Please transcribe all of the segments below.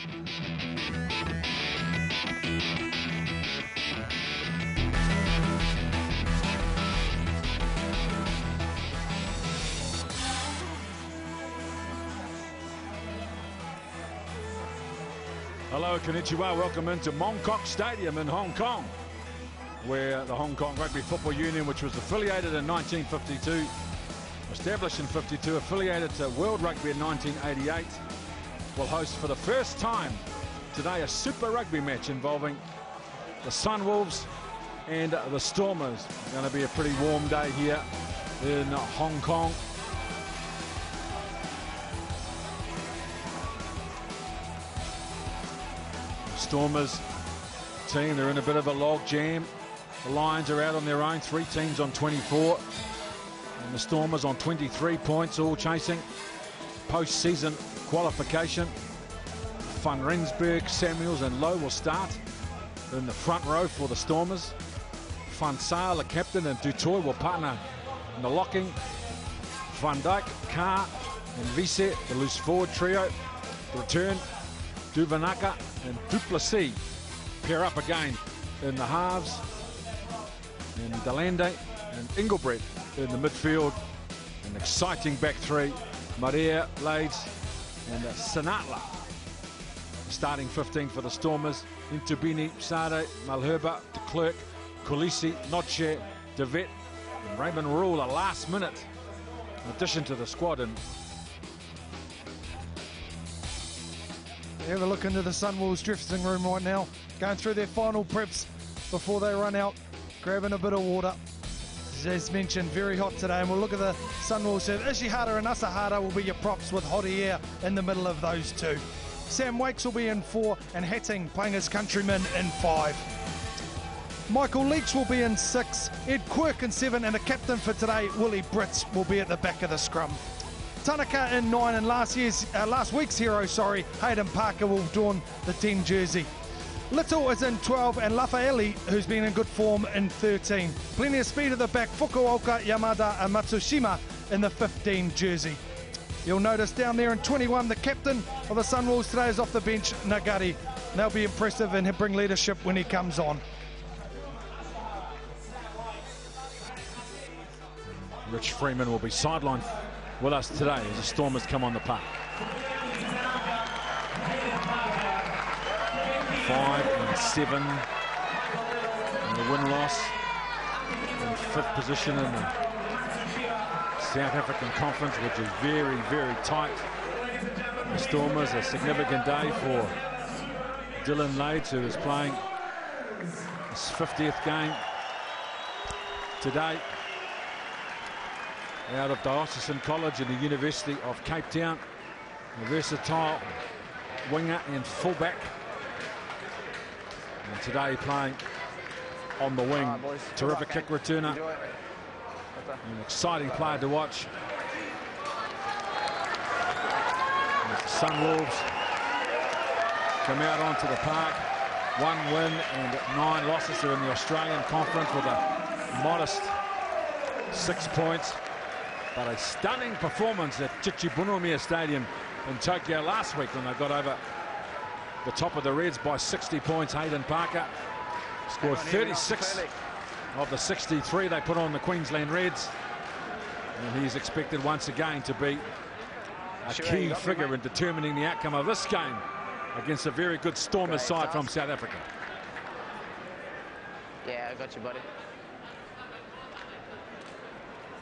Hello, konnichiwa. Welcome into Mongkok Stadium in Hong Kong, where the Hong Kong Rugby Football Union, which was affiliated in 1952, established in 52, affiliated to World Rugby in 1988, will host for the first time today a Super Rugby match involving the Sunwolves and the Stormers. It's going to be a pretty warm day here in Hong Kong. Stormers team, they're in a bit of a log jam. The Lions are out on their own, 3 teams on 24. And the Stormers on 23 points, all chasing post-season qualification. Van Rensburg, Samuels and Lowe will start in the front row for the Stormers. Van Saal, the captain, and Dutoy will partner in the locking. Van Dijk, Carr and Vise, the loose forward trio. The return, Duvanaka and Duplessis pair up again in the halves, and Delande and Engelbrett in the midfield. An exciting back three, Maria, Lades and Sinatla. Starting 15 for the Stormers, Intubini, Sade, Malherba, De Klerk, Kulisi, Noche, De Vet and Raymond Rule, a last minute addition to the squad. And have a look into the Sunwolves dressing room right now, going through their final preps before they run out, grabbing a bit of water. As mentioned, very hot today, and we'll look at the Sunwolves. Ishihara and Asahara will be your props with Horia in the middle of those two. Sam Wakes will be in 4, and Hatting playing his countrymen in 5. Michael Leach will be in 6, Ed Quirk in 7, and the captain for today, Willie Britz, will be at the back of the scrum. Tanaka in 9, and last week's hero, Hayden Parker will don the 10 jersey. Little is in 12, and Lafaeli, who's been in good form, in 13. Plenty of speed at the back, Fukuoka, Yamada and Matsushima in the 15 jersey. You'll notice down there in 21, the captain of the Sunwolves today is off the bench, Nagari. And they'll be impressive and bring leadership when he comes on. Rich Freeman will be sidelined with us today as the Stormers come on the park. 5 and 7 in the win-loss, in 5th position in the South African Conference, which is very, very tight. The Stormers, a significant day for Dylan Lades, who is playing his 50th game today out of Diocesan College in the University of Cape Town. A versatile winger and fullback. And today playing on the wing. Terrific kick returner. An exciting player to watch. As the Sunwolves come out onto the park. 1 win and 9 losses. They're in the Australian Conference with a modest 6 points. But a stunning performance at Chichibunomiya Stadium in Tokyo last week when they got over the top of the Reds by 60 points. Hayden Parker scored 36 of the 63 they put on the Queensland Reds. And he's expected once again to be a key figure in determining the outcome of this game against a very good Stormers side from South Africa. Yeah, I got you, buddy.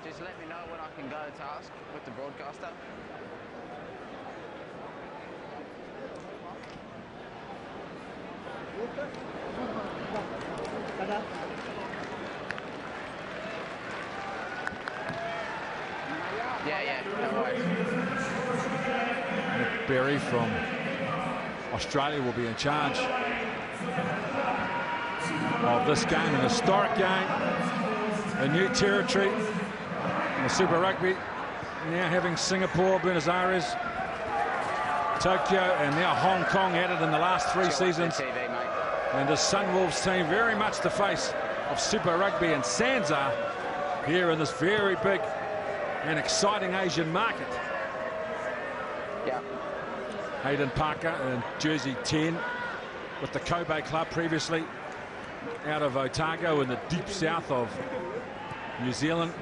Just let me know when I can go to task with the broadcaster. Yeah, no worries. Nick Berry from Australia will be in charge of this game, an historic game, a new territory in the Super Rugby, now having Singapore, Buenos Aires, Tokyo and now Hong Kong added in the last 3 seasons. And the Sunwolves team very much the face of Super Rugby and Sansa here in this very big and exciting Asian market. Yeah. Hayden Parker in jersey 10 with the Kobe club previously out of Otago in the deep south of New Zealand.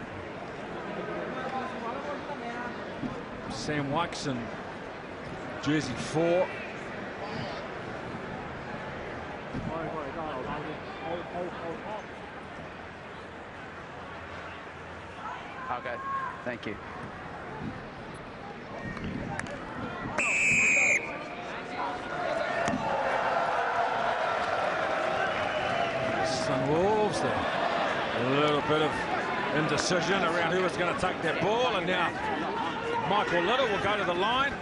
Sam Wykes in jersey 4. Okay, thank you. Sunwolves there. A little bit of indecision around who was going to take that ball, and now Michael Little will go to the line.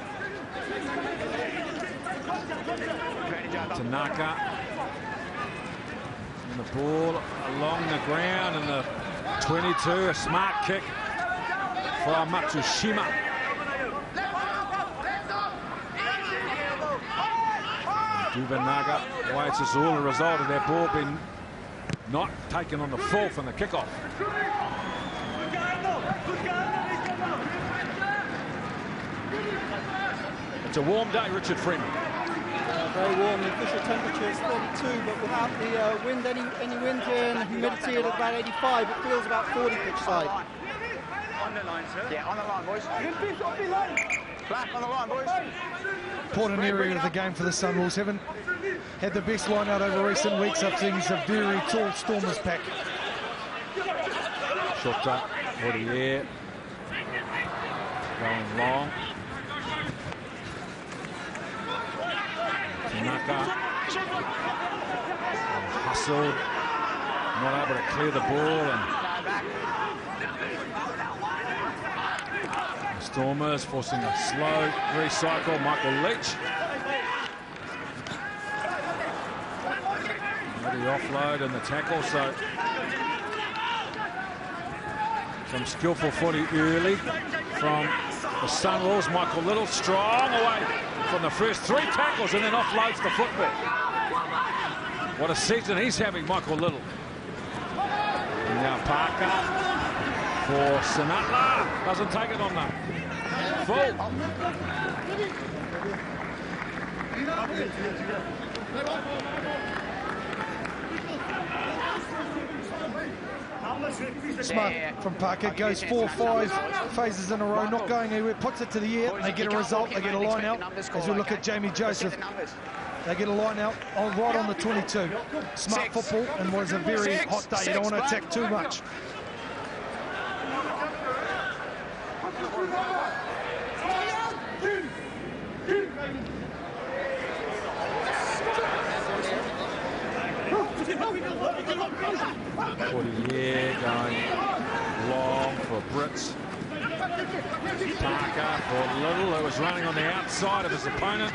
Tanaka. And the ball along the ground, and the 22, a smart kick from Matsushima. Duvanaga waits. It's all a result of that ball being not taken on the full from the kickoff. It's a warm day, Richard Freeman. Very warm. The official temperature is 32, but without the wind, any wind here, and the humidity at about 85, it feels about 40 pitch side. On the line, sir. Yeah, on the line, boys. Black on the line, boys. Important area of the game for the Sunwolves. Haven't had the best line out over recent weeks. I've seen a very tall Stormers pack. Shota for the air. Going long. Tanaka. Hustled. Not able to clear the ball. And Stormers forcing a slow recycle. Michael Leach. The offload and the tackle, so some skillful footy early from the Sunwolves. Michael Little strong away from the first 3 tackles and then offloads the football. What a season he's having, Michael Little. And now Parker for Sinatla. Doesn't take it on the full. Smart from Parker, goes 4-5 phases in a row, not going anywhere, puts it to the air. They get a result, they get a line out. As we look at Jamie Joseph, they get a line out right on the 22. Smart football, and was a very hot day. You don't want to attack too much. Going long for Brits. Parker for Little, who was running on the outside of his opponent.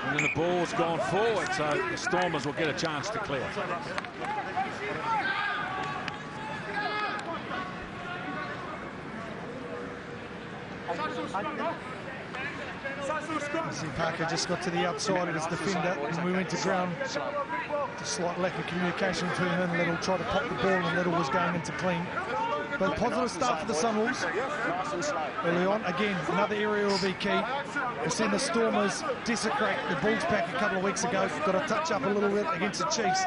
And then the ball's gone forward, so the Stormers will get a chance to clear. See, Parker just got to the outside of his defender, and we went to ground. A slight lack of communication between him and Little. Tried to pop the ball, and Little was going into clean. But positive start for the Sunwolves early on. Again, another area will be key. We've seen the Stormers desecrate the Bulls pack a couple of weeks ago. Got to touch up a little bit against the Chiefs.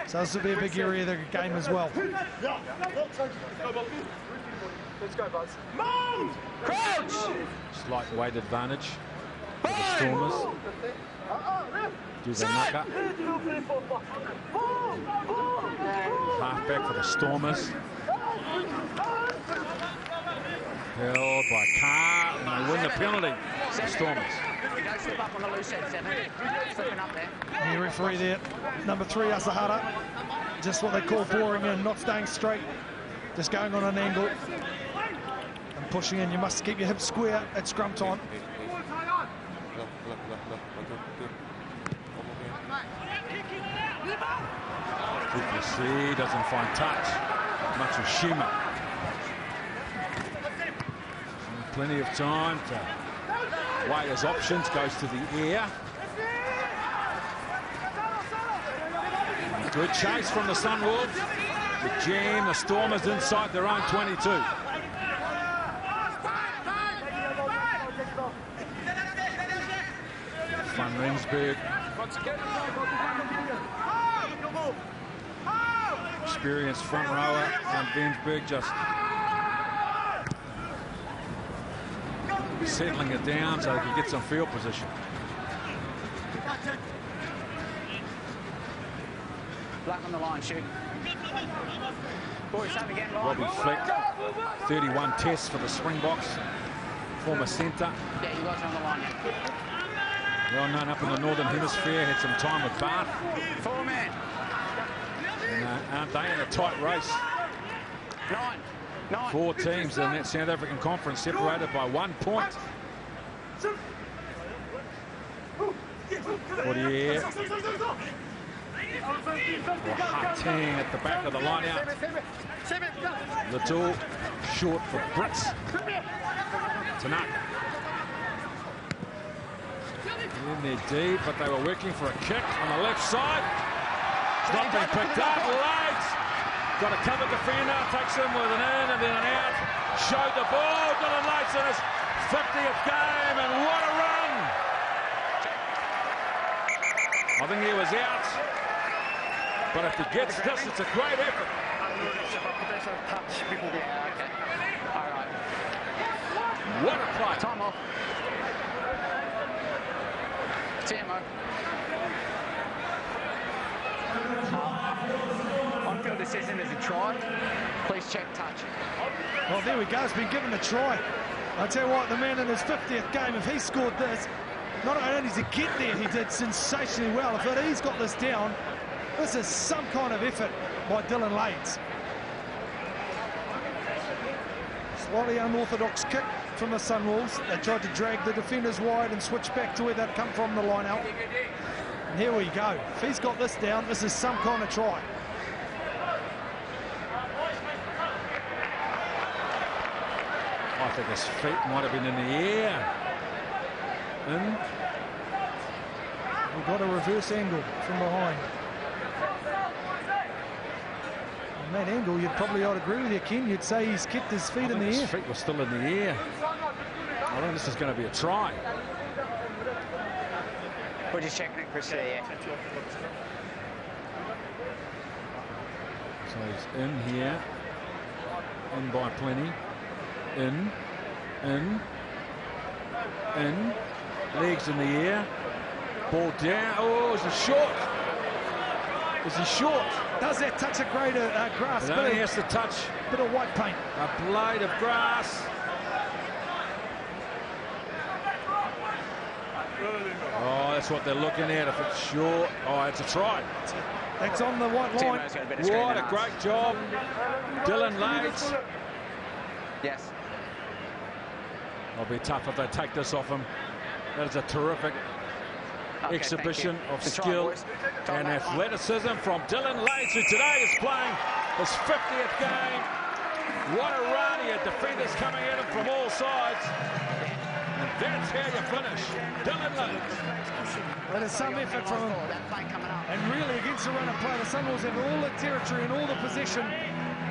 So this will be a big area of the game as well. Let's go, Buzz. Crouch! Slight weight advantage for the Stormers. Duvanaga. Halfback for the Stormers. Held by Carr, and they win the penalty. The Stormers. And the referee there, number 3, Asahara. Just what they call boring in, not staying straight. Just going on an angle and pushing in. You must keep your hips square at scrum time. Duplessis doesn't find touch. Matsushima. Plenty of time to weigh his options. Goes to the air. Good chase from the Sunwolves. The jam, the Stormers inside their own 22. Van Rensburg. Experienced front rower. Van Rensburg just settling it down so he can get some field position. Black on the line, shoot. Boys, same again, line. Robbie Fleck, 31 tests for the Springboks, former centre. Yeah, you guys are on the line now. Well known up in the Northern Hemisphere, had some time with Bath. 4 men. And aren't they in a tight race? 9. 4 teams in that South African conference separated by 1 point. Poirier. Harting at the back of the line out. Little short for Brits. Tanaka. In there deep, but they were working for a kick on the left side. It's not being picked up. Legs. Got a cover defender, takes him with an in and then an out. Showed the ball. Dylan Lates in his 50th game, and what a run! I think he was out. But if he gets this, it's a great effort. What a play. Time off. TMO. On-field decision is a try. Please check touch. Well, there we go. He's been given a try. I'll tell you what, the man in his 50th game, if he scored this, not only to get there, he did sensationally well. If he's got this down, this is some kind of effort by Dylan Lates. Slightly unorthodox kick from the Sunwolves. They tried to drag the defenders wide and switch back to where they'd come from the line out. And here we go. If he's got this down, this is some kind of try. I think his feet might have been in the air. In. We've got a reverse angle from behind. On that angle, you'd probably, I'd agree with you, Ken, you'd say he's kept his feet in the air. His feet were still in the air. I think this is going to be a try. We're just checking it, Chris. Yeah. So he's in here. In by plenty. In. Legs in the air. Ball down. Oh, is he short? Is he short? Does that touch a greater grass? It only has to touch bit of white paint. a blade of grass. Oh, that's what they're looking at. If it's short, oh, it's a try. That's on the white line. What a great job, Dylan Lates. Yes. It'll be tough if they take this off him. That is a terrific exhibition of skill and athleticism from Dylan Lates, who today is playing his 50th game. What a run. He had defenders coming at him from all sides. And that's how you finish. Dylan Lates. That is some effort from him. And really, against the run of play, the Sunwolves have all the territory and all the possession.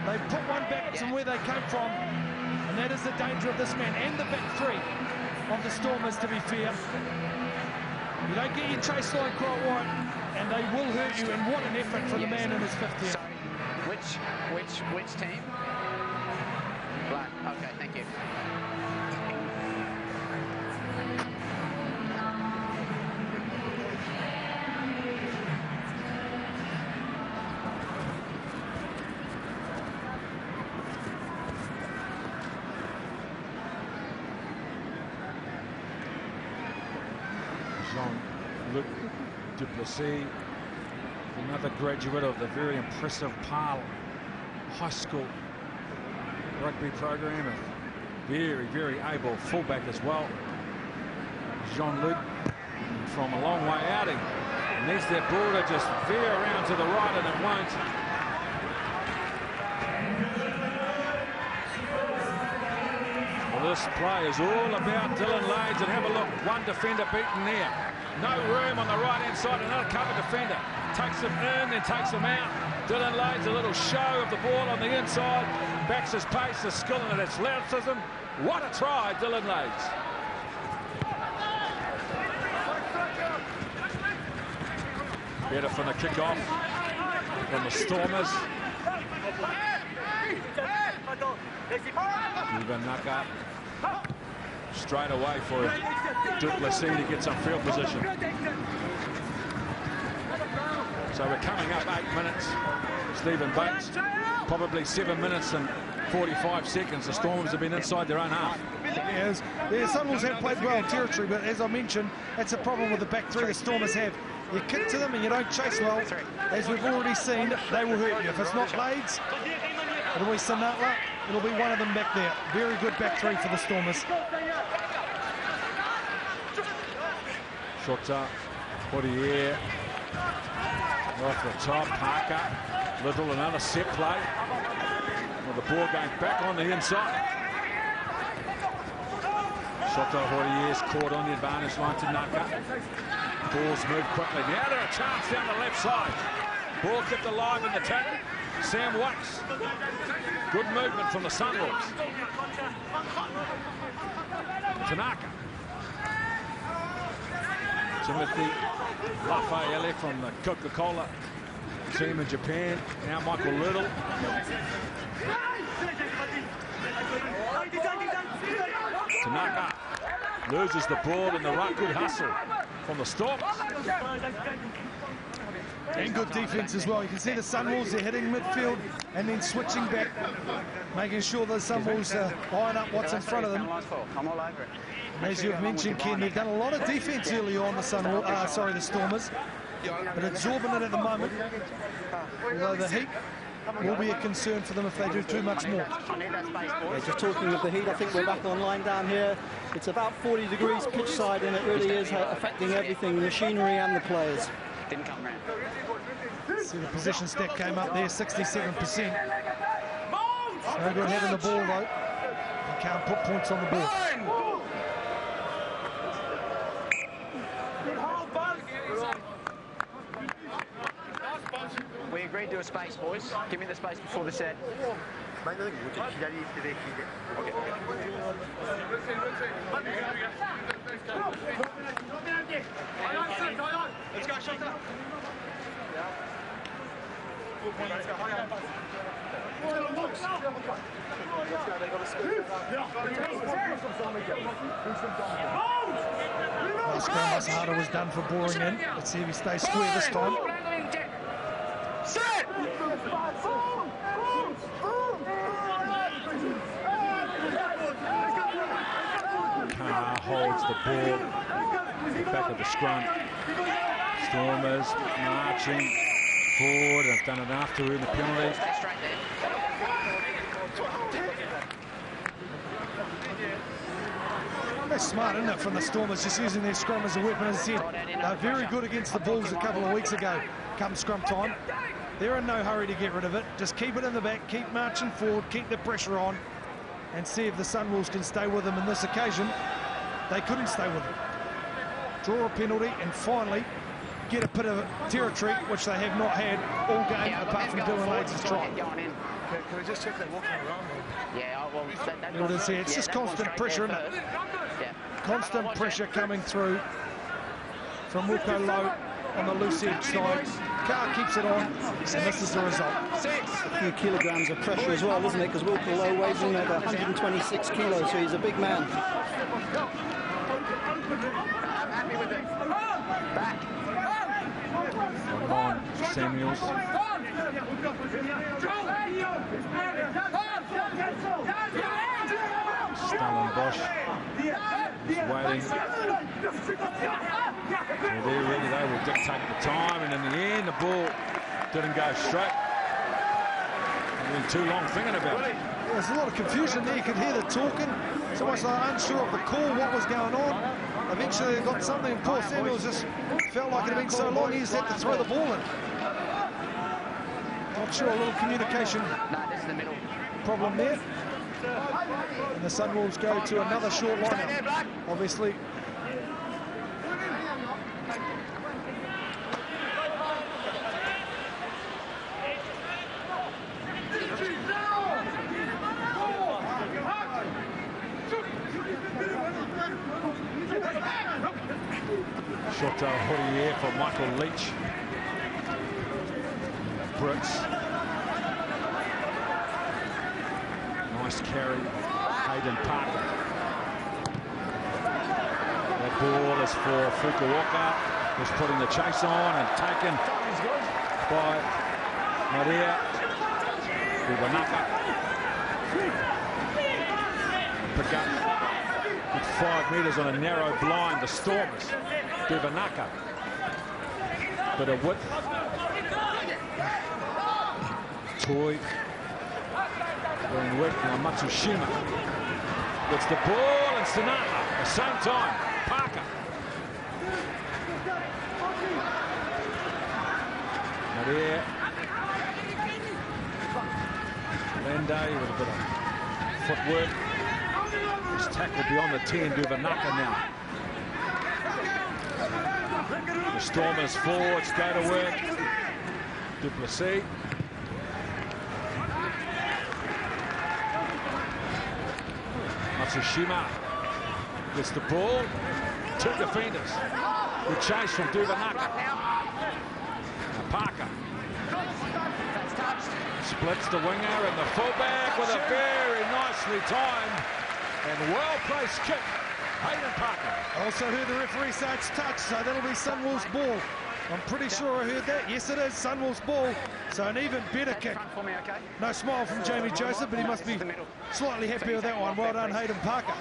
They put one back from where they came from. And that is the danger of this man and the back three of the Stormers, to be fair. You don't get your chase line quite right, and they will hurt you. And what an effort for the man in his 50th. Sorry, which team? Black. Okay, thank you. Jean-Luc Duplessis, another graduate of the very impressive Paarl High School rugby program, a very, very able fullback as well. Jean-Luc from a long way out. He needs that ball to just veer around to the right, and it won't. Well, this play is all about Dylan Lates, and have a look, one defender beaten there. No room on the right-hand side, another cover defender. Takes him in, then takes him out. Dylan Lates, a little show of the ball on the inside. Backs his pace, his skill, and its athleticism. What a try, Dylan Lates. Better from the kick-off from the Stormers. Naka straight away for Duplessis to get some field position. So we're coming up 8 minutes. Stephen Bates, probably 7 minutes and 45 seconds. The Stormers have been inside their own half. Yes, the Sunwolves have played well in territory, but as I mentioned, that's a problem with the back three the Stormers have. You kick to them and you don't chase well. As we've already seen, they will hurt you. If it's not Blades, it'll be Sinatla. It'll be one of them back there. Very good back three for the Stormers. Shota, Poirier, off the top, Parker, Little, another set play. Well, the ball going back on the inside. Shota, Poirier's caught on the advantage line to Naka. Ball's moved quickly. Now there a chance down the left side. Ball kept alive in the tackle. Sam Wax. Good movement from the Sunwolves. Tanaka. Timothy Lafayette from the Coca-Cola team in Japan. Now Michael Little. Tanaka loses the ball in the right. Good hustle from the Stormers. And good defense as well. You can see the Sunwolves, they're hitting midfield and then switching back, making sure the Sunwolves line up what's in front of them. And as you've mentioned, Ken, they've done a lot of defense early on, the the Stormers, but absorbing it at the moment. Although the heat will be a concern for them if they do too much more. Yeah, just talking of the heat, I think we're back online down here. It's about 40 degrees pitch side, and it really is affecting everything, the machinery and the players. Didn't come round. See the position step came up there, 67%. No good having the ball though. You can't put points on the board. We agreed to a space, boys. Give me the space before the set. Let's go, Shota. Last scrum, Masahara was done for boring in. Let's see if he stays square this time. Set! Carr holds the ball. Back of the scrum. Stormers marching forward. They've done enough to earn the penalty. Stay straight there. That's smart, isn't it, from the Stormers, just using their scrum as a weapon. As I said, they're very good against the Bulls a couple of weeks ago, come scrum time. They're in no hurry to get rid of it. Just keep it in the back, keep marching forward, keep the pressure on, and see if the Sunwolves can stay with them. In this occasion, they couldn't stay with them. Draw a penalty and finally get a bit of territory, which they have not had all game, apart from Dylan Lades' try. Can we just check that walking around? Yeah, well, You'll just see it's just constant pressure, isn't it? Yeah. Constant pressure coming through from Wilco Low on the loose edge side. Carr keeps it on, and this is the result. A few kilograms of pressure as well, isn't it? Because Wilco Low weighs in at 126 kilos, so he's a big man. I'm happy with it. Back. On Samuels. Stellenbosch is waiting. Well, they're ready. They will dictate the time, and in the end, the ball didn't go straight. They've been too long thinking about it. There's a lot of confusion there. You could hear the talking. It's almost like unsure of the call, what was going on. Eventually they got something, and Paul Samuels just felt like it had been so long he just had to throw the ball in. Not sure, a little communication problem there. And the Sunwolves go to another short lineup, obviously. Shota Poirier for Michael Leach. Fritz. Nice carry, Hayden Parker. That ball is for Fukuoka, who's putting the chase on and taken by Maria Ubanaka. Pick up with 5 metres on a narrow blind, the Stormers. Ubanaka. Bit of width. Toy. Going width now, Matsushima. Gets the ball and Sonata at the same time. Parker. Maria. Lende with a bit of footwork. His tackle beyond the 10, Duvanaka now. The Stormers forwards go to work. Duplessis. Matsushima gets the ball. 2 defenders. Good chase from Duvanaka. Now Parker. Splits the winger and the fullback with a very nicely timed and well-placed kick. Hayden Parker. Also heard the referee say it's touch, so that'll be Sunwolves' ball. I'm pretty sure I heard that. Yes, it is Sunwolves' ball. So an even better kick. No smile from Jamie Joseph, but he must be slightly happy with that one. Well done, Hayden Parker.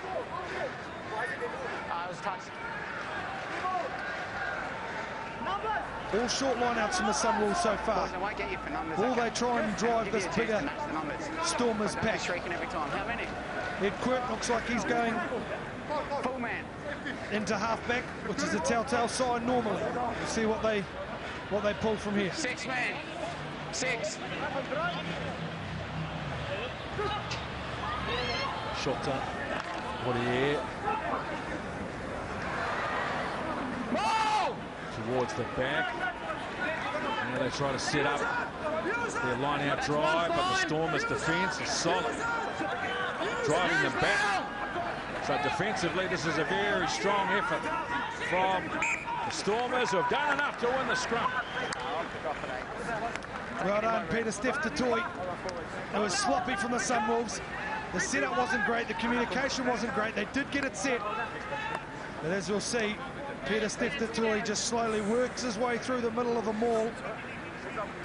All short lineouts from the Sunwolves so far. Will they try and drive this bigger Stormers back? Ed Quirk looks like he's going into halfback, which is a telltale sign normally. We'll see what they pull from here. 6 man. 6. Shot Poirier. Towards the back. Now they try to set up their line-out drive, but the Stormers' defence is solid. Driving them back. So defensively, this is a very strong effort from the Stormers, who have done enough to win the scrum. Well done, Peter Steph-Tatoy. It was sloppy from the Sunwolves. The setup wasn't great, the communication wasn't great. They did get it set. But as we'll see, Peter Steph-Tatoy just slowly works his way through the middle of the maul.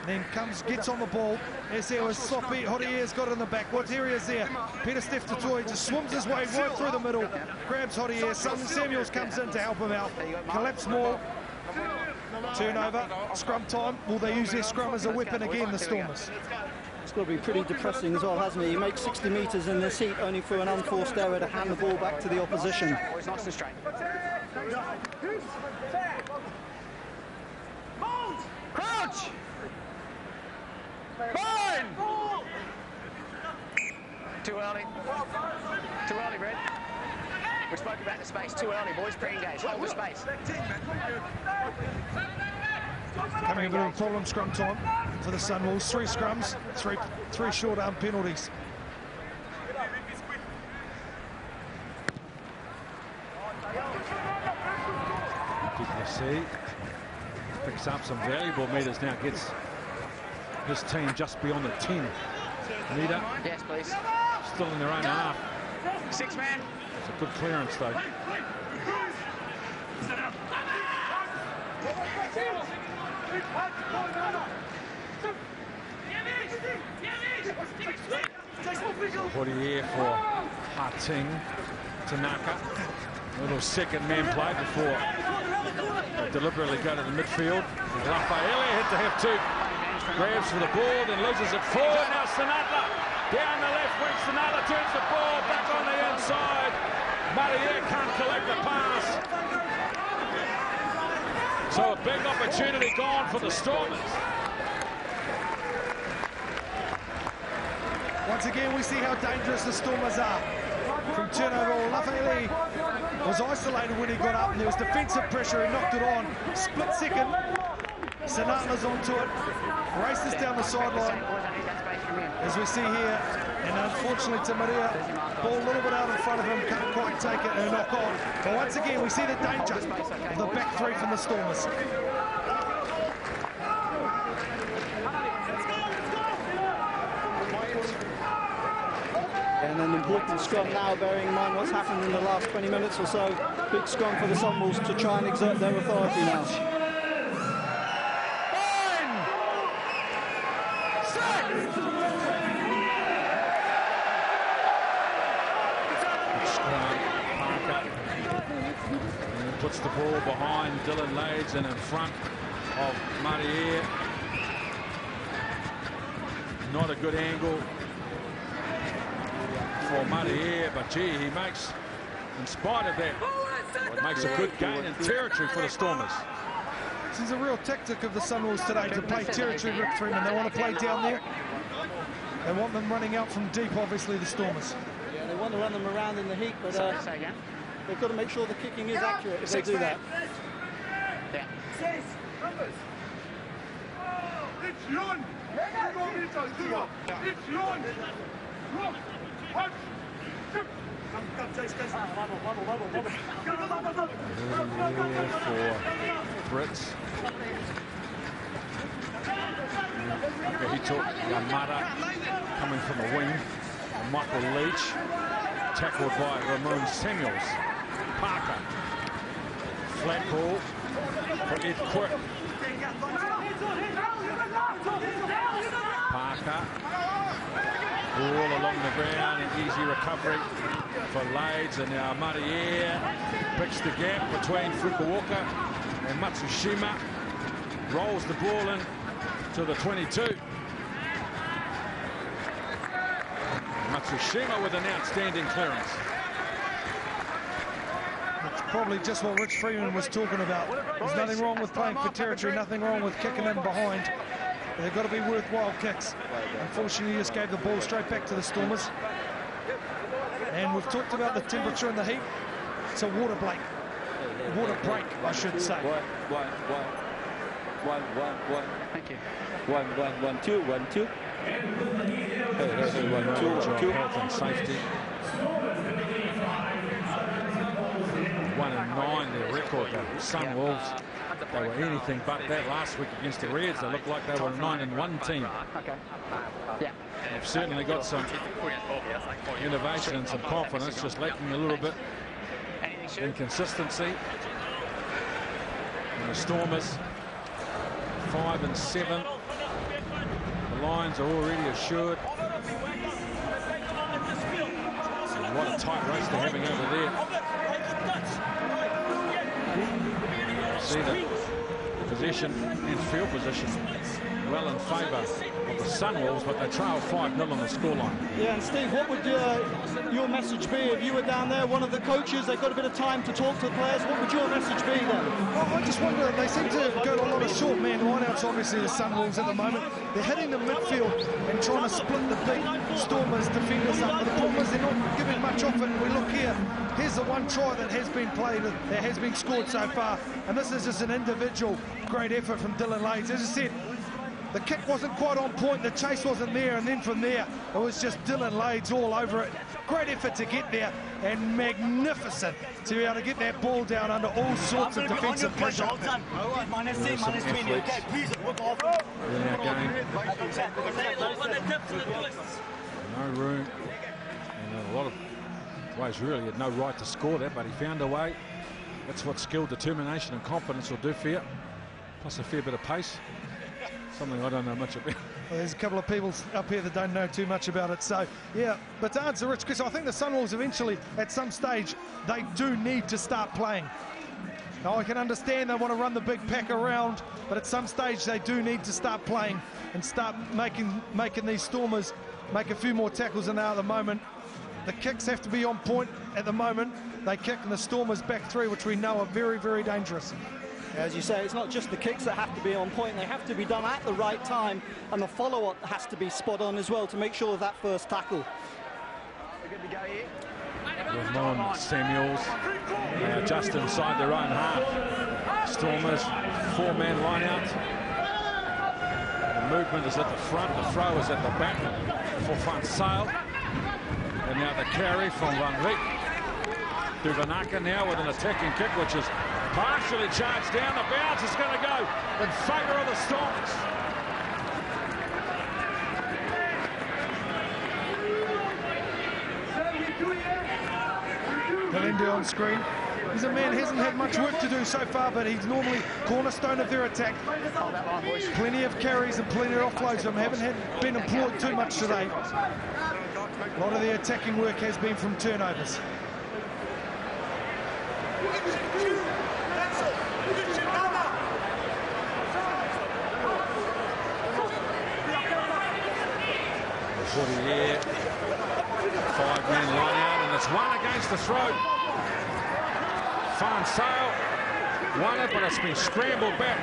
Then gets on the ball. As there was sloppy, Hodier's got it in the back. What area is there? Peter Steph-Tatoy just swims his way right through the middle. Grabs Hodier. Samuels comes in to help him out. Collapse maul. Turnover. Scrum time. Will they use their scrum as a weapon again, the Stormers? It's got to be pretty depressing as well, hasn't it? You make 60 metres in this heat only for an unforced error to hand the ball back to the opposition. Nice and straight. Crouch! Fine! Too early. Too early, Red. We spoke about the space. Too early, boys. Pre-engage. Hold the space. Having a bit of a problem scrum time for the Sunwolves. 3 scrums, three short arm penalties. Duplessis picks up some valuable metres now, gets his team just beyond the 10 metre. Yes, please. Still in their own half. 6 man. It's a good clearance though. Poirier for Harting. Tanaka. A little second man play before they deliberately go to the midfield. Raffaele had to have 2 grabs for the ball, then loses it forward. Now Sonata down the left wing. Sonata turns the ball back on the inside. Maria can't collect the pass. So a big opportunity gone for the Stormers. Once again, we see how dangerous the Stormers are. From turnover, Lafayette was isolated when he got up, and there was defensive pressure. He knocked it on. Split second. Sonata's onto it. Races down the sideline. As we see here, and unfortunately to Maria, ball a little bit out in front of him, can't quite take it and knock on. But once again, we see the danger of the back 3 from the Stormers. And scrum now, bearing in mind what's happened in the last 20 minutes or so. Big scrum for the Sunwolves to try and exert their authority now. Puts the ball behind Dylan Lades and in front of Marier. Not a good angle for Marier, but gee, he makes, in spite of that, makes a good gain in territory for the Stormers. This is a real tactic of the Sunwolves today, to play territory, Rick Freeman. They want to play down there. They want them running out from deep, obviously, the Stormers. Yeah, they want to run them around in the heat, but they've got to make sure the kicking is accurate if they do that. Yeah. For Brits. He took Yamada coming from the wing. Michael Leach tackled by Ramon Samuels. Parker. Flat ball for Ed Quick. Parker. All along the ground, an easy recovery for Lades, and now Marier picks the gap between Fukuoka and Matsushima. Rolls the ball in to the 22. Matsushima with an outstanding clearance. It's probably just what Rich Freeman was talking about. There's nothing wrong with playing for territory, nothing wrong with kicking in behind. But they've got to be worthwhile kicks. Unfortunately, he just gave the ball straight back to the Stormers. And we've talked about the temperature and the heat. It's a water break. Water break, I should say. One. Thank you. 1, 2, 1, 2. Hey, 1, 2, 1, 2. Health and safety. 1-9, their record. The Sunwolves, they were anything but that last week against the Reds. They looked like they were a 9-1 team. Okay. Yeah. They've certainly got some innovation and some confidence, just lacking a little bit in consistency. And the Stormers, 5 and 7. The Lions are already assured. And what a tight race they're having over there. See the possession and field position well in favour of the Sunwolves, but they trail 5-0 on the scoreline. Yeah, and Steve, what would your message be if you were down there, one of the coaches? They've got a bit of time to talk to the players. What would your message be then? Well, I just wonder, they seem to go to a lot of short man lineouts, obviously, the Sunwolves at the moment. They're hitting the midfield and trying to split the big Stormers defenders up. But the problem is they're not giving much off it. We look here, here's the one try that has been played, that has been scored so far. And this is just an individual great effort from Dylan Lades. As I said, the kick wasn't quite on point, the chase wasn't there, and then from there, it was just Dylan Lades all over it. Great effort to get there, and magnificent to be able to get that ball down under all sorts of defensive pressure. No room, and a lot of ways really had no right to score that, but he found a way. That's what skill, determination and confidence will do for you, plus a fair bit of pace. Something I don't know much about. Well, there's a couple of people up here that don't know too much about it. So, yeah, but to answer Rich, Chris, I think the Sunwolves eventually, at some stage, they do need to start playing. Now, I can understand they want to run the big pack around, but at some stage they do need to start playing and start making these Stormers make a few more tackles than they are at the moment. The kicks have to be on point at the moment. They kick in the Stormers back three, which we know are very, very dangerous. As you say, it's not just the kicks that have to be on point, they have to be done at the right time, and the follow-up has to be spot on as well to make sure of that first tackle. Ramon Samuels just inside their own half. Stormers, 4-man line out. The movement is at the front, the throw is at the back for Van Sale. And now the carry from Van Rijk. Duvanaka now with an attacking kick, which is partially charged down. The bounce is going to go in favour of the Stormers. Andy on screen. He's a man who hasn't had much work to do so far, but he's normally cornerstone of their attack. Plenty of carries and plenty of offloads. Haven't been employed too much today. A lot of the attacking work has been from turnovers. Here, 5-man line out, and it's one against the throat. Farm Sale won it, but it's been scrambled back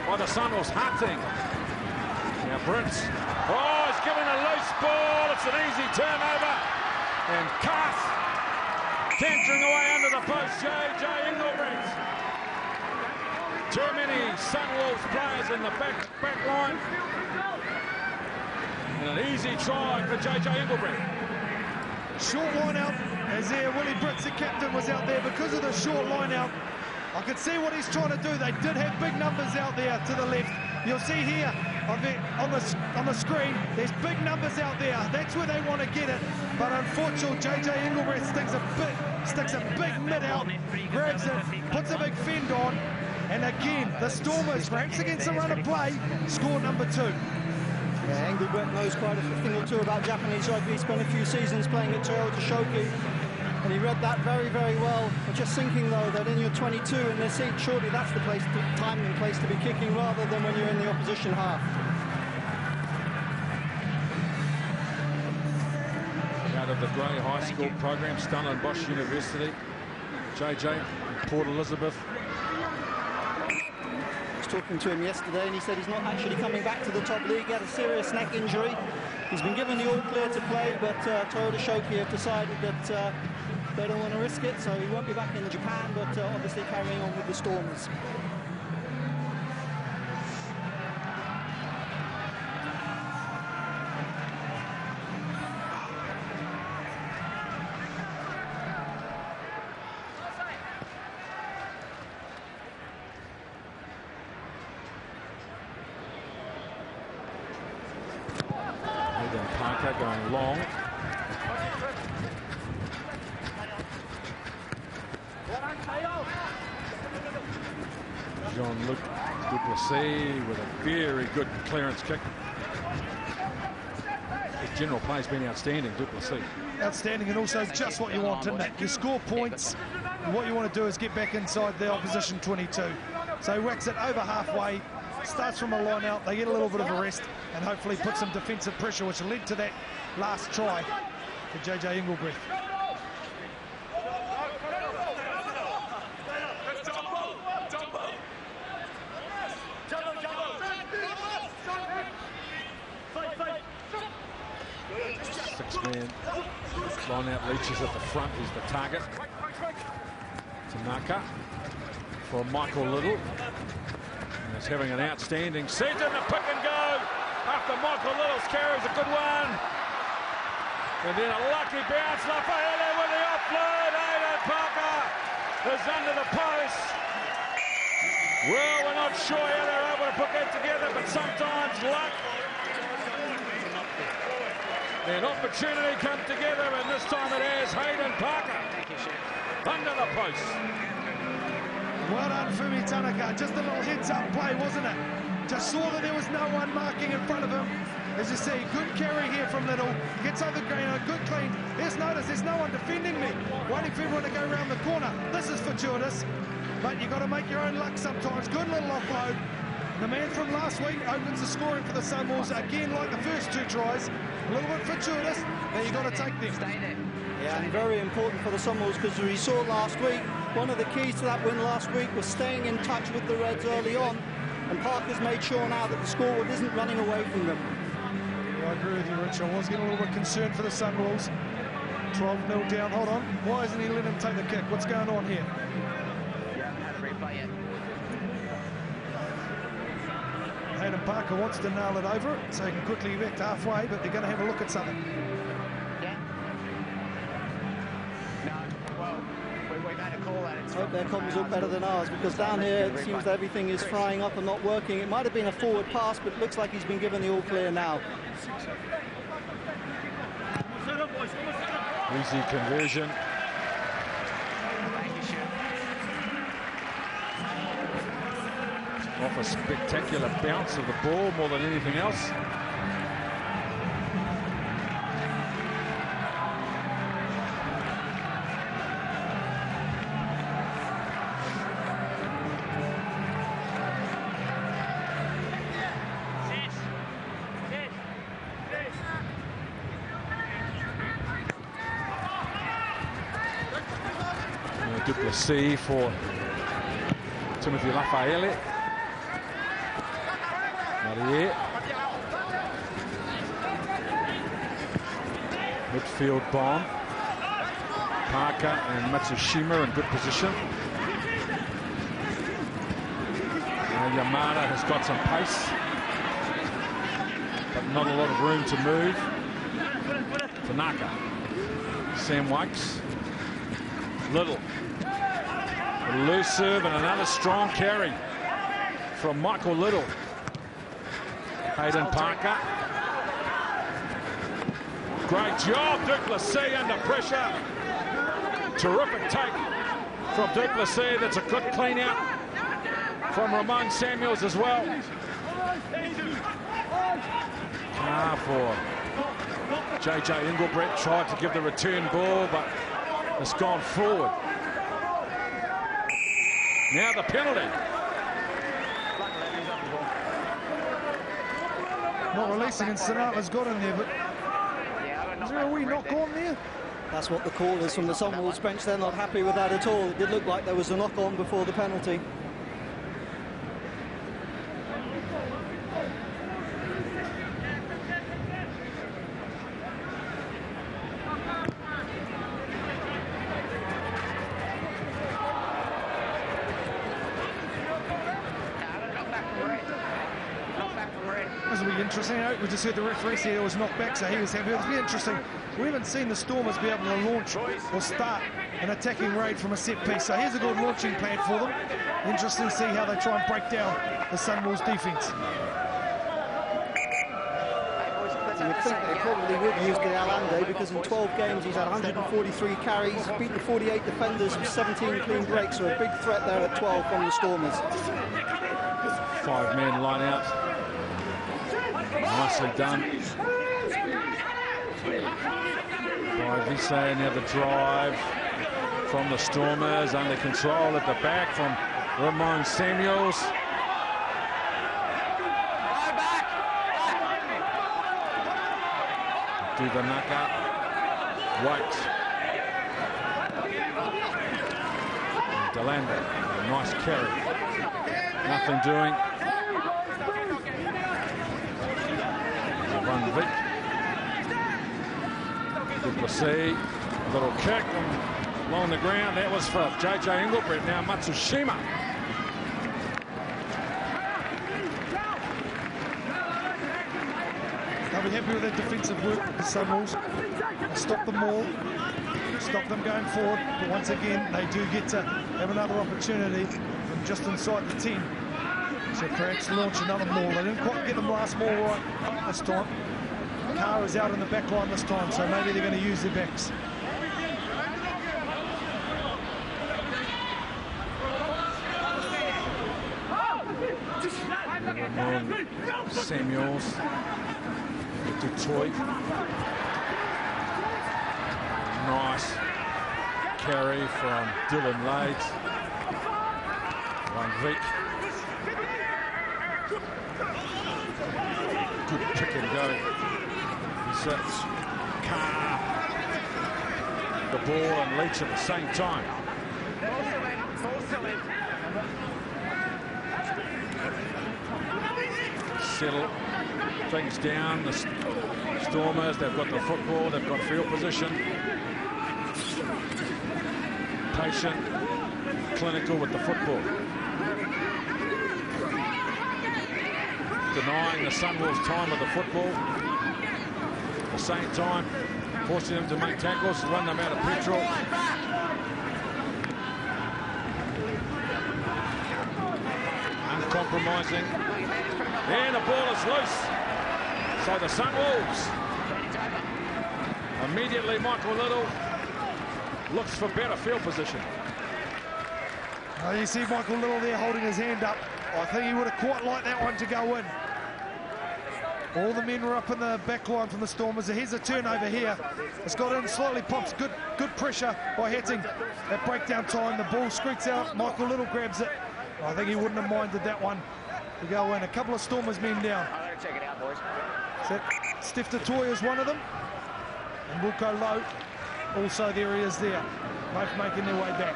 by the Sunwolves. Hunting. Now Brits. Oh, he's given a loose ball. It's an easy turnover. And Cuff cantering away under the post. J.J. Engelbrecht. Too many Sunwolves players in the back line. And an easy try for J.J. Engelbrecht. Short line out as there Willie Brits, the captain, was out there. Because of the short line out, I could see what he's trying to do. They did have big numbers out there to the left. You'll see here on the screen, there's big numbers out there. That's where they want to get it. But unfortunately, J.J. Engelbrecht sticks a big mid out, grabs it, puts a big fend on. And again, the Stormers, perhaps against the run of play, score number 2. Yeah, Engelbrecht knows quite a thing or two about Japanese rugby. He spent a few seasons playing at Toyota Shoki, and he read that very, very well. I'm just thinking, though, that in your 22 in the seat, surely that's the time and place to be kicking rather than when you're in the opposition half. Out of the Grey High School program, Stellenbosch University, JJ, Port Elizabeth. Talking to him yesterday, and he said he's not actually coming back to the top league. He had a serious neck injury. He's been given the all clear to play, but Toyota Shoki have decided that they don't want to risk it, so he won't be back in Japan, but obviously carrying on with the Stormers. Parker going long. Jean-Luc Duplessis with a very good clearance kick. His general play's been outstanding, Duplessis. Outstanding, and also just what you want, isn't it? You score points, and what you want to do is get back inside the opposition 22. So he whacks it over halfway, starts from a line out, they get a little bit of a rest, and hopefully put some defensive pressure, which led to that last try for J.J. Engelbrecht. Six-man line out, Leaches at the front is the target. Tanaka for Michael Little. And he's having an outstanding season. The pick and go after Michael Little's carry is a good one. And then a lucky bounce. Lafayette with the offload. Aidan Parker is under the post. Well, we're not sure how they're able to put that together, but sometimes luck and opportunity come together, and this time it has Hayden Parker under the post. Well done, Fumi Tanaka. Just a little heads-up play, wasn't it? Just saw that there was no one marking in front of him. As you see, good carry here from Little. Gets over green, a good clean. Here's notice, there's no one defending me. Waiting for everyone to go around the corner. This is fortuitous, but you've got to make your own luck sometimes. Good little offload. The man from last week opens the scoring for the Sunwolves. Again, like the first two tries, a little bit fortuitous. Now you've got to take them. Yeah, and very important for the Sunwolves, because we saw last week, one of the keys to that win last week was staying in touch with the Reds early on, and Parker's made sure now that the scoreboard isn't running away from them. Yeah, I agree with you, Rich. I was getting a little bit concerned for the Sunwolves. 12-0 down. Hold on. Why isn't he letting him take the kick? What's going on here? Hayden Parker wants to nail it over it so he can quickly get back to halfway, but they're going to have a look at something. I hope their comms look better than ours, because down here it seems that everything is frying up and not working. It might have been a forward pass, but it looks like he's been given the all clear now. Easy conversion. off a spectacular bounce of the ball more than anything else. Duplessis for Timothy Lafayette. Marier. Midfield bomb. Parker and Matsushima in good position. Yamada has got some pace, but not a lot of room to move. Tanaka. Sam Wakes. Little. Elusive, and another strong carry from Michael Little. Hayden Parker. Great job, Duplessis under pressure. Terrific take from Duplessis. That's a good clean out from Ramon Samuels as well. For JJ Engelbrett, tried to give the return ball, but it's gone forward. Now the penalty. Not releasing, and Sinata's got in there, but is there a wee knock on there? That's what the call is from the Sunwolves bench. They're not happy with that at all. It did look like there was a knock on before the penalty. Interesting. We just heard the referee say it was knocked back, so he was happy. It'll be interesting. We haven't seen the Stormers be able to launch or start an attacking raid from a set piece. So here's a good launching plan for them. Interesting to see how they try and break down the Sunwolves defence. You would think they probably would use the Alande, because in 12 games he's had 143 carries, beaten 48 defenders with 17 clean breaks, so a big threat there at 12 from the Stormers. 5-man line out. Nicely done by Vise. Now the drive from the Stormers, under control at the back from Ramon Samuels. Duvanaka. White. Delanda. Nice carry. Nothing doing. Van Vick. Duplessis, a little kick along the ground. That was for JJ Engelbrett. Now Matsushima. They'll be happy with their defensive work, the Sunwolves. Stop them all, stop them going forward. But once again, they do get to have another opportunity from just inside the 10. So perhaps launch another maul. They didn't quite get them last maul right this time. Carr is out in the back line this time, so maybe they're going to use their backs. Samuels. Detroit. Nice carry from Dylan Lade. Van Vick. Good pick and go. Sits. Carr. The ball and Leach at the same time. Settle things down. The Stormers, they've got the football, they've got field position. Patient, clinical with the football. Denying the Sunwolves time with the football. At the same time, forcing them to make tackles, run them out of petrol. Uncompromising. And the ball is loose. So the Sunwolves. Immediately Michael Little looks for better field position. You see Michael Little there holding his hand up. I think he would have quite liked that one to go in. All the men were up in the back line from the Stormers. Here's a turnover here. It's got in, slightly pops. Good pressure by Hatting. At breakdown time, the ball screeks out. Michael Little grabs it. I think he wouldn't have minded that one to go in. A couple of Stormers men down. I'm going to check it out, boys. So Steph Tatoya is one of them. And Wilco Lowe, also there he is there. Both making their way back.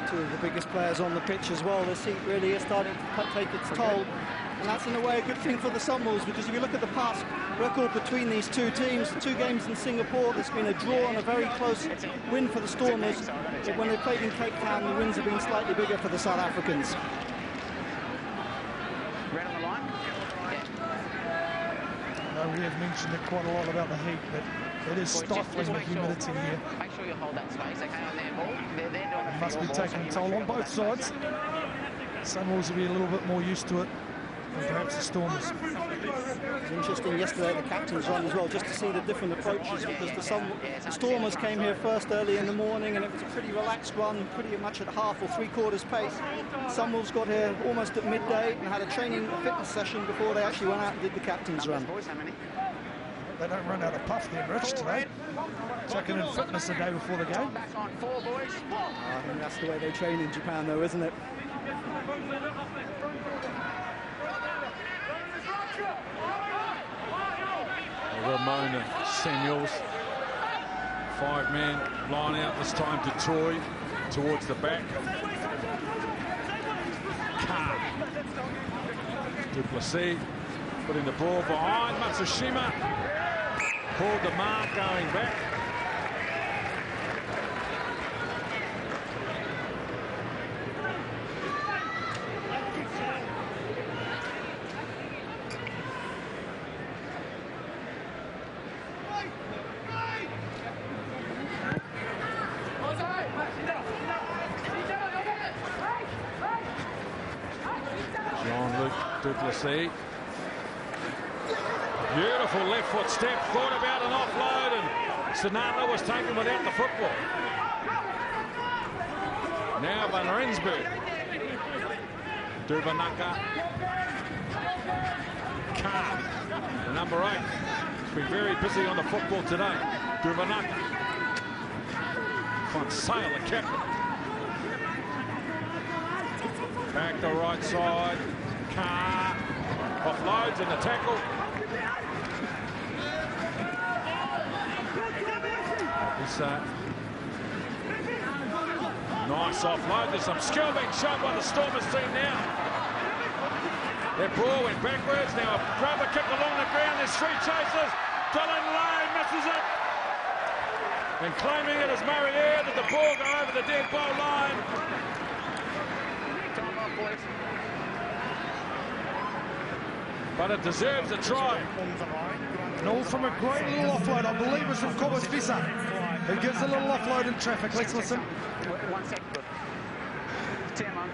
Two of the biggest players on the pitch as well. This heat really is starting to take its toll. And that's in a way a good thing for the Sunwolves, because if you look at the past record between these two teams, 2 games in Singapore, there's been a draw and a very close win for the Stormers. But when they played in Cape Town, the wins have been slightly bigger for the South Africans. Red on the line. We have mentioned it quite a lot about the heat, but it is stifling the humidity here. Make sure you hold that space, okay, on their ball. They're doing it. It must be taking a toll on both sides. Sunwolves will be a little bit more used to it than perhaps the Stormers. It was interesting yesterday at the captain's run as well, just to see the different approaches, because the Stormers came here first early in the morning and it was a pretty relaxed run, pretty much at half or 3/4 pace. Sunwolves got here almost at midday and had a training fitness session before they actually went out and did the captain's run. They don't run out of puff there, Rich, today. Checking in fitness the day before the game. Back on 4, boys. I think that's the way they train in Japan though, isn't it? Ramon and Samuels. 5 men line out this time to Toy towards the back. Carr. Duplessis putting the ball behind Matsushima. Pulled the mark going back. Jean-Luc Duplessis. Beautiful left foot step, thought about an offload, and Sinatla was taken without the football. Now Van Rensburg. Dubanaka. Carr, the number 8. He's been very busy on the football today. Dubanaka. Front sail, the captain. Back the right side. Carr. Offloads in the tackle. Nice offload. There's some skill being shown by the Stormers team now. Their ball went backwards. Now a rubber kick along the ground. There's 3 chasers. Dylan Lane misses it. And claiming it as Murray Air that the ball go over the dead ball line. But it deserves a try. And all from a great little offload. I believe it was from Kobus Visa, who gives a little offload in traffic. Let's listen. 1 second. Timo.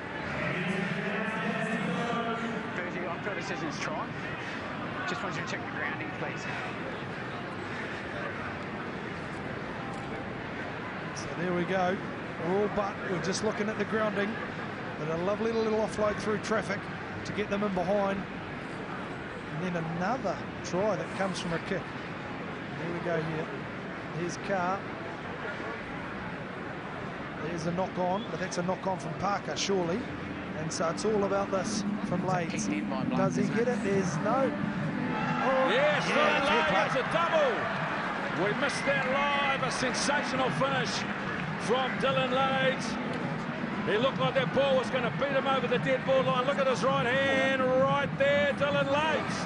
I've decision is try. Just want you to check the grounding, please. So there we go. We're all but. We're just looking at the grounding. But a lovely little offload through traffic to get them in behind. And then another try that comes from a kick. Here we go here. Here's Carr. There's a knock on, but that's a knock on from Parker, surely. And so it's all about this from Lades. Does he get it? There's no. Oh, yes, yeah, it's a double. We missed that live. A sensational finish from Dylan Lades. He looked like that ball was going to beat him over the dead ball line. Look at his right hand right there, Dylan Lades.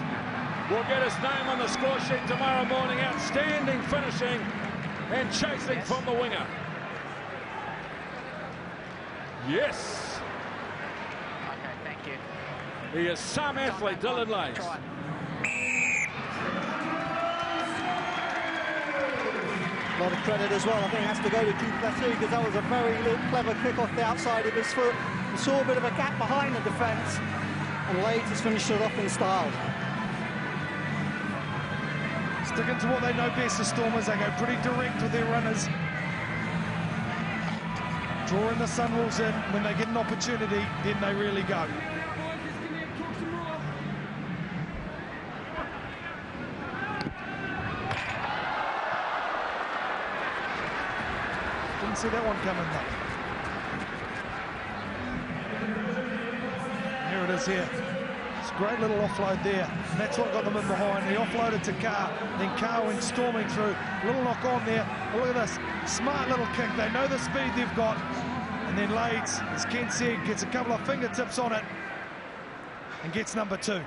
We'll get his name on the score sheet tomorrow morning. Outstanding finishing and chasing from the winger. Yes. Okay, thank you. He is some athlete, Dylan Lades. A lot of credit as well, I think, has to go to Duplessis, because that was a very clever kick off the outside of his foot. He saw a bit of a gap behind the defence, and Lades has finished it off in style. Sticking to what they know best, the Stormers. They go pretty direct with their runners. drawing the Sunwolves in. When they get an opportunity, then they really go. Didn't see that one coming though. Here it is here. It's a great little offload there. And that's what got them in behind. He offloaded to Carr. Then Carr went storming through. Little knock on there. But look at this. Smart little kick. They know the speed they've got. And then Lades, as Ken said, gets a couple of fingertips on it and gets number 2.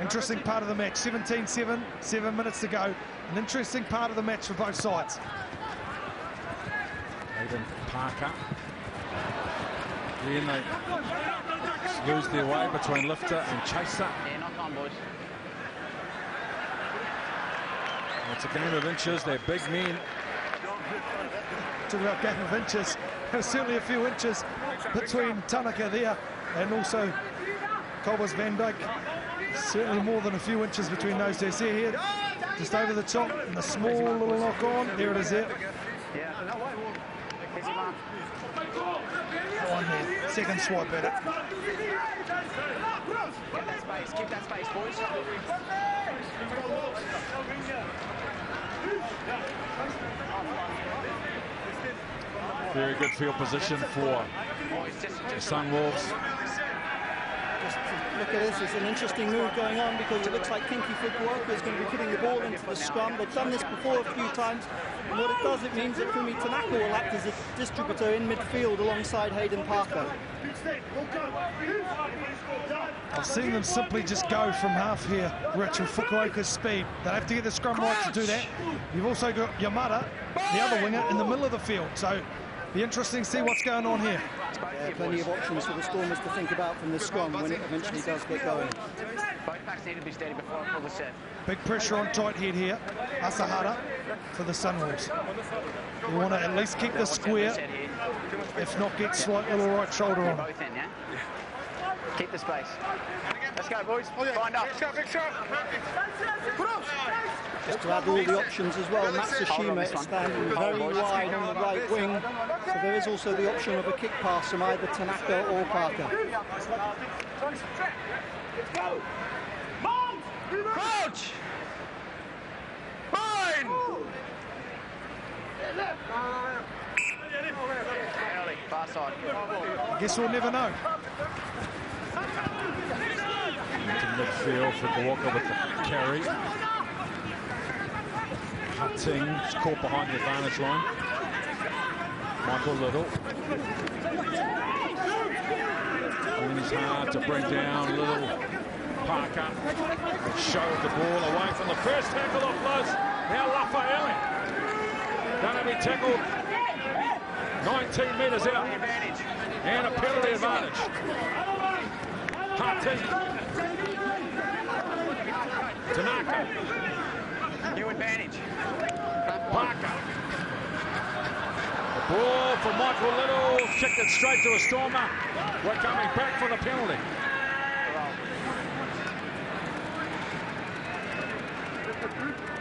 Interesting part of the match. 17-7, 7 minutes to go. An interesting part of the match for both sides. Hayden Parker. Then they lose their way between lifter and chaser. Yeah, knock on, boys. It's a game of inches. They're big men. Talking about game of inches. There's certainly a few inches between Tanaka there and also Cobbles Van Dyke. Certainly more than a few inches between those two. See here, just over the top, and a small little knock on. There it is there. Yeah. Go on there. Second swipe at it. Get that space. Keep that space, boys. Very good field position for the Sunwolves. Just look at this, it's an interesting move going on because it looks like Kinky Fukuoka is going to be putting the ball into the scrum. They've done this before a few times, and what it does, it means that Fumi Tanaka will act as a distributor in midfield alongside Hayden Parker. I've seen them simply just go from half here, Rich, with Fukuoka's speed. They have to get the scrum right to do that. You've also got Yamada, the other winger, in the middle of the field. So be interesting to see what's going on here. Yeah, plenty of options for the Stormers to think about from this scrum when it eventually does get going. Both backs need to be steady before I pull the set. Big pressure on tight head here. Asahara for the Sunwolves. You want to at least keep the square, if not get slight little right shoulder on. Both in, yeah? Keep the space. Let's go, boys. Find up. Just to add all the options as well, Matsushima is standing very wide on the right wing, so there is also the option of a kick pass from either Tanaka or Parker. Crouch! Mine! Early, far side. I guess we'll never know. Into midfield for Fukuoka with the carry. Hutting is caught behind the advantage line. Michael Little. And it's hard to bring down Little. Parker shoved the ball away from the first tackle off Loz. Now Lafayette. Going to be tackled 19 metres out. And a penalty advantage. Hutting. Tanaka. New advantage. Parker. The ball from Michael Little. Kicked it straight to a Stormer. We're coming back for the penalty.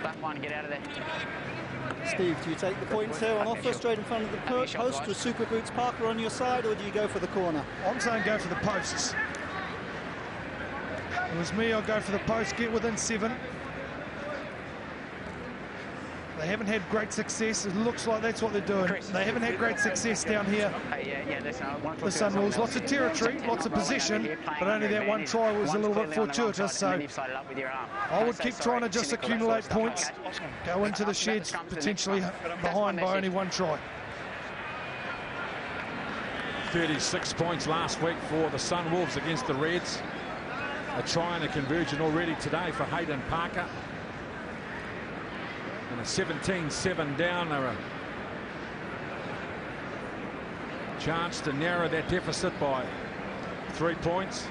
Back one, get out of there. Steve, do you take the points here on offer straight in front of the post with Super Boots Parker on your side, or do you go for the corner? I'm saying go for the posts. If it was me, I'd go for the post, get within 7. They haven't had great success. It looks like that's what they're doing. They haven't had great success down here. The Sunwolves, lots of territory, lots of possession, but only that one try was a little bit fortuitous. So I would keep trying to just accumulate points, go into the sheds potentially behind by only one try. 36 points last week for the Sunwolves against the Reds. A try and a conversion already today for Hayden Parker. And a 17-7 down. They're a chance to narrow that deficit by 3 points.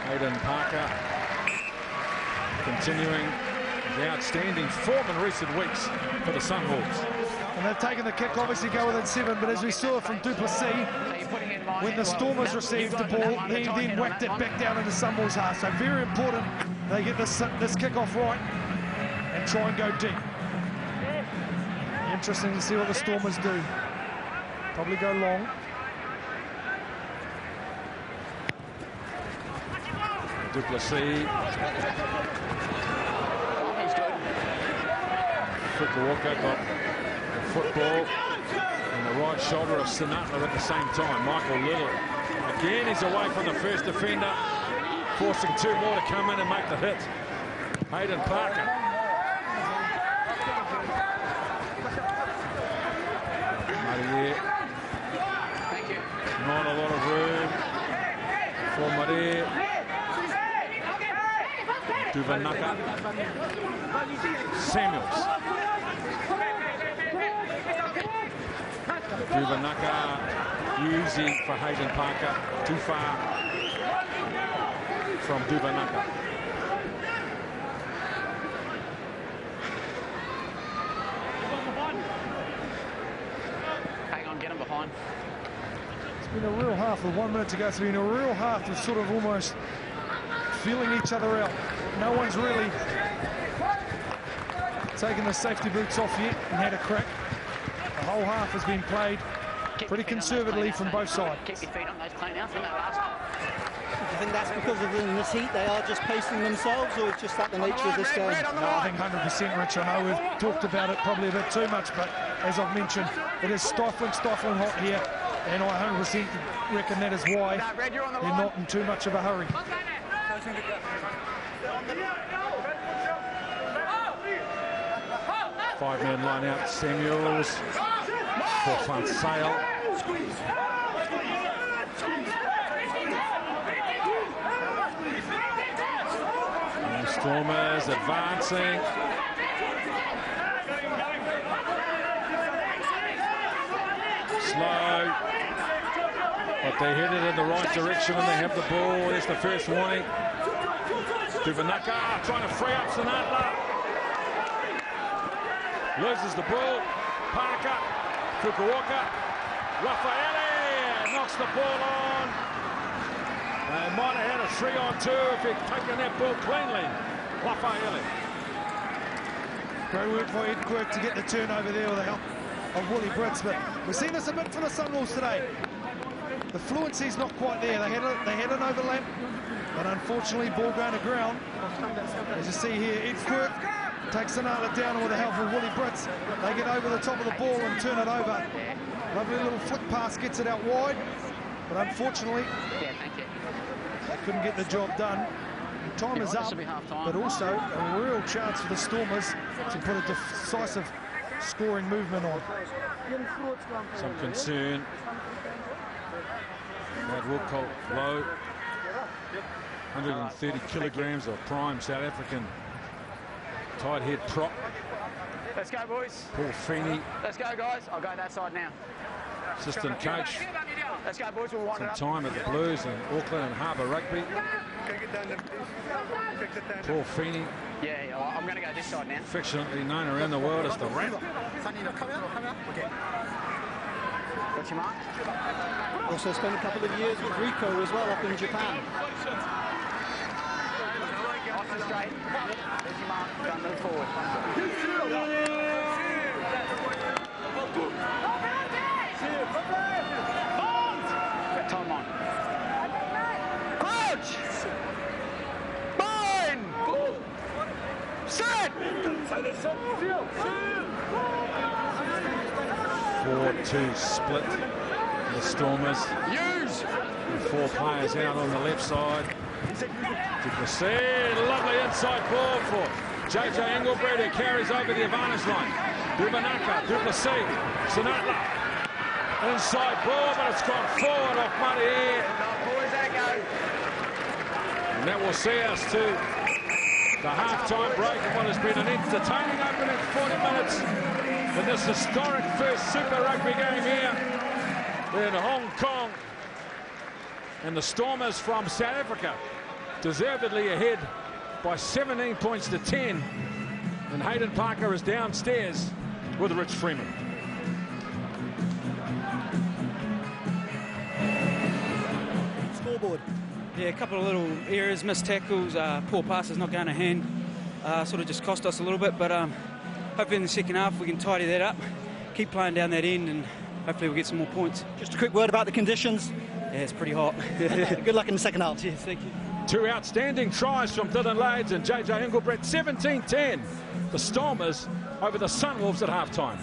Hayden Parker continuing his outstanding form in recent weeks for the Sunwolves. And they've taken the kick, obviously go within 7, but as we saw from Duplessis, when the Stormers received the ball, he then whacked it back down into Sunwolves' half. So very important they get this kick-off right and try and go deep. Interesting to see what the Stormers do. Probably go long. Duplessis. Fukuoka got the football on the right shoulder of Sinatla at the same time. Michael Lillard again, he's away from the first defender, forcing two more to come in and make the hit. Hayden Parker. Not a lot of room for Marie. Duvanaka. Samuels. Duvanaka. Easy for Hayden Parker. Too far from Duvanaka. Hang on, get him behind. It's been a real half with 1 minute to go. It's been a real half of sort of almost feeling each other out. No one's really taken the safety boots off yet and had a crack. The whole half has been played pretty conservatively from both sides. Keep your feet on those clean outs, isn't that last? I think that's because of in this heat they are just pacing themselves, or it's just that the nature of this game? No, I think 100%, Rich. I know we've talked about it probably a bit too much, but as I've mentioned, it is stifling hot here, and I 100% reckon that is why they're not in too much of a hurry. Five-man line out. Samuels for front sail. And the Stormers advancing. Slow. But they headed in the right direction and they have the ball. There's the first warning. Duvanaka trying to free up Sinatla. Loses the ball. Parker. Fukuoka. Raffaele knocks the ball on. They might have had a 3-on-2 if he'd taken that ball cleanly. Raffaele. Great work for Ed Quirk to get the turnover there with the help of Willie Brits, but we've seen this a bit from the Sunwolves today. The fluency's not quite there. They had an overlap, but unfortunately ball going to ground. As you see here, Ed Quirk takes Sinatla down, and with the help of Willie Brits, they get over the top of the ball and turn it over. Lovely little flick pass, gets it out wide, but unfortunately they couldn't get the job done. Time is up, but also a real chance for the Stormers to put a decisive scoring movement on. Some concern. That Wilco low. 130 kilograms of prime South African tight head prop. Let's go, boys. Paul Feeney. Let's go, guys. I'll go that side now. Assistant coach. Let's go, boys. We'll wind it Some up. time at the Blues in Auckland and Harbour Rugby. Paul Feeney. Yeah, I'm going to go this side now. Affectionately known around the world as the Rat. What's your mark? Also spent a couple of years with Rico as well up in Japan. Nice and straight. There's your mark. Don't move forward. Time on. Coach! Mine! Set! 4-2 split. The Stormers. Use! And 4 players out on the left side. Duplessis, lovely inside ball for JJ Engelbrecht, who carries over the advantage line. Duvanaka, Duplessis, Sinatla. Inside ball, but it's gone forward off Muddy here. And that will see us to the half-time break in what has been an entertaining opening 40 minutes in this historic first Super Rugby game here in Hong Kong. And the Stormers from South Africa deservedly ahead by 17 points to 10. And Hayden Parker is downstairs with Rich Freeman. scoreboard. Yeah, a couple of little errors, missed tackles, poor passes not going to hand, sort of just cost us a little bit, but hopefully in the second half we can tidy that up, keep playing down that end, and hopefully we'll get some more points. Just a quick word about the conditions. Yeah, it's pretty hot. Good luck in the second half. Cheers, thank you. Two outstanding tries from Dylan Lades and JJ Engelbrett. 17-10. The Stormers over the Sunwolves at halftime.